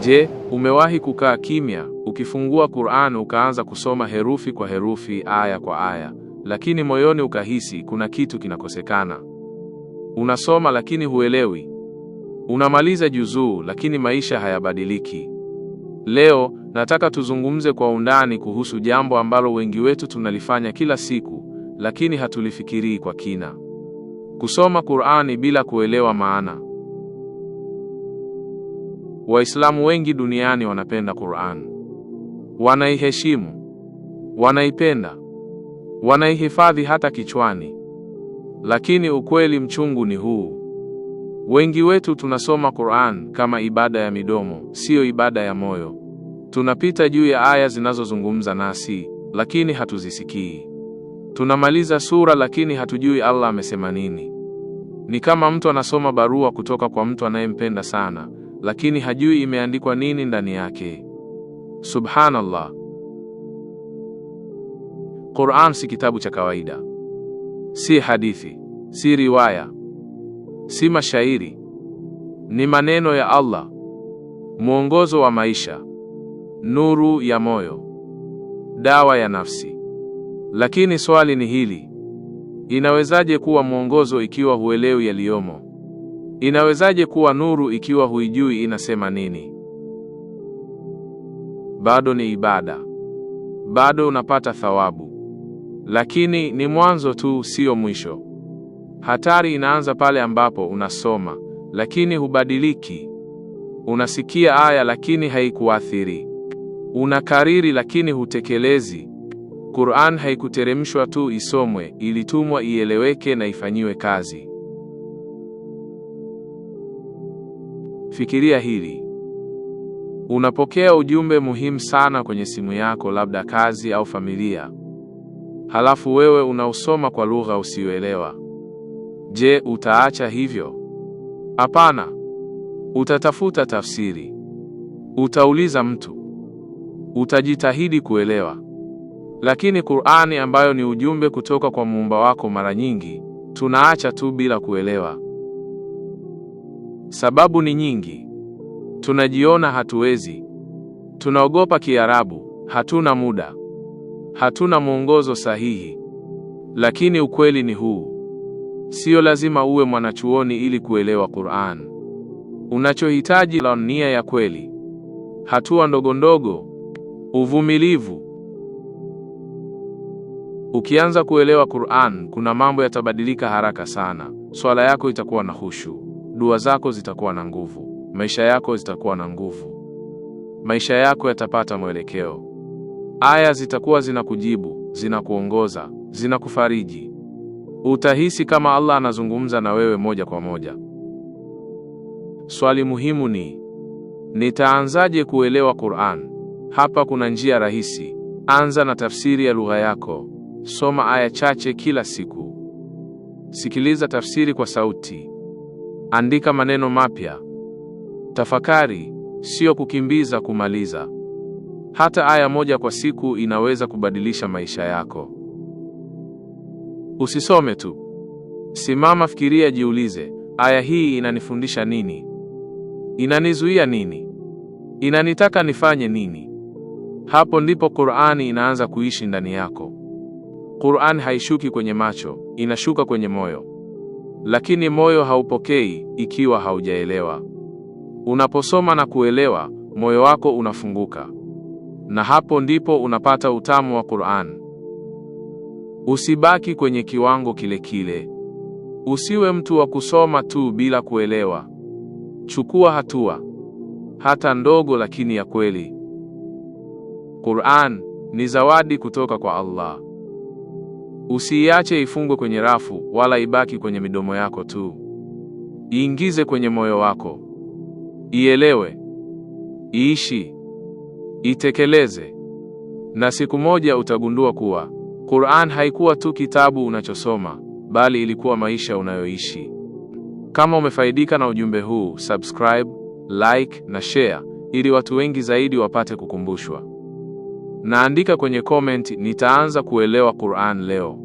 Je, umewahi kukaa kimya, ukifungua Qur'an ukaanza kusoma herufi kwa herufi, aya kwa aya, lakini moyoni ukahisi kuna kitu kinakosekana? Unasoma lakini huelewi. Unamaliza juzuu lakini maisha hayabadiliki. Leo nataka tuzungumze kwa undani kuhusu jambo ambalo wengi wetu tunalifanya kila siku, lakini hatulifikirii kwa kina. Kusoma Qur'ani bila kuelewa maana. Waislamu wengi duniani wanapenda Qur'an. Wanaiheshimu, wanaipenda, wanaihifadhi hata kichwani. Lakini ukweli mchungu ni huu. Wengi wetu tunasoma Qur'an kama ibada ya midomo, sio ibada ya moyo. Tunapita juu ya aya zinazozungumza nasi, lakini hatuzisikii. Tunamaliza sura lakini hatujui Allah amesema nini. Ni kama mtu anasoma barua kutoka kwa mtu anayempenda sana, lakini hajui imeandikwa nini ndani yake. Subhanallah. Qur'an si kitabu cha kawaida. Si hadithi, si riwaya, si mashairi. Ni maneno ya Allah, mwongozo wa maisha, nuru ya moyo, dawa ya nafsi. Lakini swali ni hili: inawezaje kuwa mwongozo ikiwa huelewi yaliyomo? Inawezaje kuwa nuru ikiwa huijui inasema nini? Bado ni ibada, bado unapata thawabu, lakini ni mwanzo tu, sio mwisho. Hatari inaanza pale ambapo unasoma lakini hubadiliki. Unasikia aya lakini haikuathiri. Unakariri lakini hutekelezi. Qur'an haikuteremshwa tu isomwe, ilitumwa ieleweke na ifanyiwe kazi. Fikiria hili. Unapokea ujumbe muhimu sana kwenye simu yako, labda kazi au familia. Halafu wewe unausoma kwa lugha usiyoelewa. Je, utaacha hivyo? Hapana. Utatafuta tafsiri. Utauliza mtu. Utajitahidi kuelewa. Lakini Qur'ani ambayo ni ujumbe kutoka kwa Muumba wako, mara nyingi tunaacha tu bila kuelewa. Sababu ni nyingi. Tunajiona hatuwezi. Tunaogopa Kiarabu, hatuna muda, hatuna mwongozo sahihi. Lakini ukweli ni huu. Sio lazima uwe mwanachuoni ili kuelewa Qur'an. Unachohitaji ni nia ya kweli, hatua ndogo ndogo, uvumilivu. Ukianza kuelewa Qur'an, kuna mambo yatabadilika haraka sana. Swala yako itakuwa na khushu, dua zako zitakuwa na nguvu, maisha yako zitakuwa na nguvu. Maisha yako yatapata mwelekeo. Aya zitakuwa zinakujibu, zinakuongoza, zinakufariji. Utahisi kama Allah anazungumza na wewe moja kwa moja. Swali muhimu ni, nitaanzaje kuelewa Qur'an? Hapa kuna njia rahisi. Anza na tafsiri ya lugha yako. Soma aya chache kila siku. Sikiliza tafsiri kwa sauti. Andika maneno mapya. Tafakari, sio kukimbiza kumaliza. Hata aya moja kwa siku inaweza kubadilisha maisha yako. Usisome tu. Simama, fikiria, jiulize, aya hii inanifundisha nini? Inanizuia nini? Inanitaka nifanye nini? Hapo ndipo Qur'ani inaanza kuishi ndani yako. Qur'an haishuki kwenye macho, inashuka kwenye moyo. Lakini moyo haupokei ikiwa haujaelewa. Unaposoma na kuelewa, moyo wako unafunguka. Na hapo ndipo unapata utamu wa Qur'an. Usibaki kwenye kiwango kile kile. Usiwe mtu wa kusoma tu bila kuelewa. Chukua hatua, hata ndogo lakini ya kweli. Qur'an ni zawadi kutoka kwa Allah. Usiiache ifungwe kwenye rafu, wala ibaki kwenye midomo yako tu. Iingize kwenye moyo wako. Ielewe, iishi, itekeleze. Na siku moja utagundua kuwa Qur'an haikuwa tu kitabu unachosoma, bali ilikuwa maisha unayoishi. Kama umefaidika na ujumbe huu, subscribe, like na share ili watu wengi zaidi wapate kukumbushwa. Naandika kwenye comment, nitaanza kuelewa Qur'an leo.